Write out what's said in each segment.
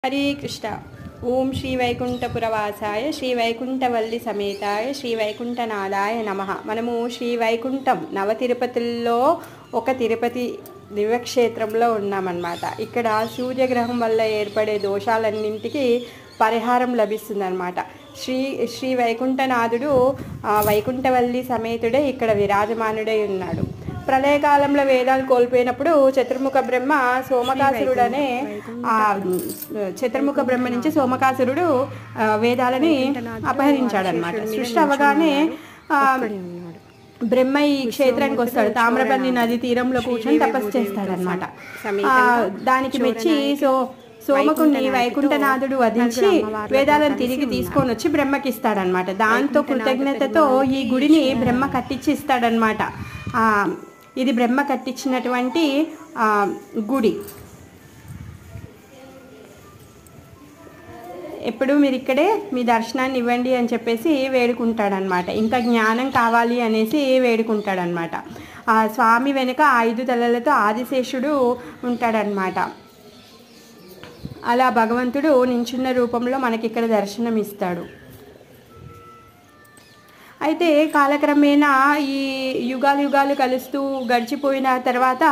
हरे कृष्ण। ओम श्री वैकुंठपुरवासाय श्री वैकुंठवल्ली समेताय श्री वैकुंठनाथाय नमः। మనము శ్రీ వైకుంఠం నవ తిరుపతిలో ఒక తిరుపతి దివ్యక్షేత్రంలో ఉన్నామన్నమాట. ఇక్కడ సూర్యగ్రహం వల్ల ఏర్పడే దోషాలన్నింటికి పరిహారం లభిస్తుందన్నమాట. శ్రీ వైకుంఠనాథుడు వైకుంఠవల్లి సమేతుడే ఇక్కడ విరాజమానుడై ఉన్నాడు. ప్రళయకాలంలో వేదాలు కోల్పోయినప్పుడు చతుర్ముఖ బ్రహ్మ సోమకాసురుడనే చతుర్ముఖ బ్రహ్మ నుంచి సోమకాసురుడు వేదాలని అపహరించాడనమాట. సృష్టి అవగానే బ్రహ్మ ఈ క్షేత్రానికి వస్తాడు. తామ్రపర్ణి నది తీరంలో కూర్చొని తపస్సు చేస్తాడనమాట. దానికి మెచ్చి సోమకుని వైకుంఠనాథుడు వధించి వేదాలను తిరిగి తీసుకొని వచ్చి బ్రహ్మకి ఇస్తాడనమాట. దాంతో కృతజ్ఞతతో ఈ గుడిని బ్రహ్మ కట్టించి ఇస్తాడనమాట. ఇది బ్రహ్మ కట్టించినటువంటి గుడి. ఎప్పుడు మీరు ఇక్కడే మీ దర్శనాన్ని ఇవ్వండి అని చెప్పేసి వేడుకుంటాడనమాట. ఇంకా జ్ఞానం కావాలి అనేసి వేడుకుంటాడనమాట. ఆ స్వామి వెనుక 5 తలలతో ఆదిశేషుడు ఉంటాడనమాట. అలా భగవంతుడు నించున్న రూపంలో మనకి ఇక్కడ దర్శనం ఇస్తాడు. అయితే కాలక్రమేణా ఈ యుగాలు కలుస్తూ గడిచిపోయిన తర్వాత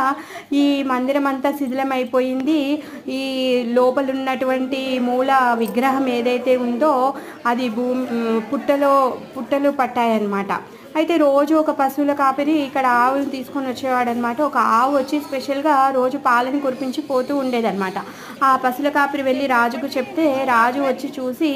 ఈ మందిరం అంతా శిథిలమైపోయింది. ఈ లోపల ఉన్నటువంటి మూల విగ్రహం ఏదైతే ఉందో అది పుట్టలు పట్టాయన్నమాట. అయితే రోజు ఒక పశువుల కాపరి ఇక్కడ ఆవులు తీసుకొని వచ్చేవాడనమాట. ఒక ఆవు వచ్చి స్పెషల్గా రోజు పాలను కురిపించి పోతూ ఉండేదన్నమాట. ఆ పశువుల కాపరి వెళ్ళి రాజుకు చెప్తే రాజు వచ్చి చూసి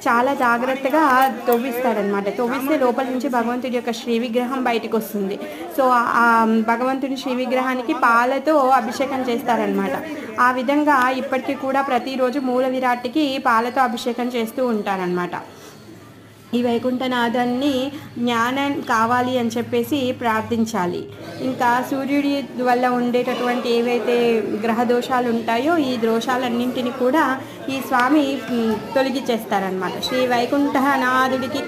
చాలా జాగ్రత్తగా తవ్విస్తాడనమాట. తవ్విస్తే లోపల నుంచి భగవంతుడి యొక్క శ్రీ విగ్రహం బయటకు వస్తుంది. సో ఆ భగవంతుడి శ్రీ విగ్రహానికి పాలతో అభిషేకం చేస్తారనమాట. ఆ విధంగా ఇప్పటికీ కూడా ప్రతిరోజు మూల విరాట్కి పాలతో అభిషేకం చేస్తూ ఉంటారనమాట. ఈ వైకుంఠనాథాన్ని జ్ఞానం కావాలి అని చెప్పేసి ప్రార్థించాలి. ఇంకా సూర్యుడి వల్ల ఉండేటటువంటి ఏవైతే గ్రహ దోషాలు ఉంటాయో ఈ దోషాలన్నింటినీ కూడా ఈ స్వామి తొలగించేస్తారనమాట. శ్రీ వైకుంఠనాథుడికి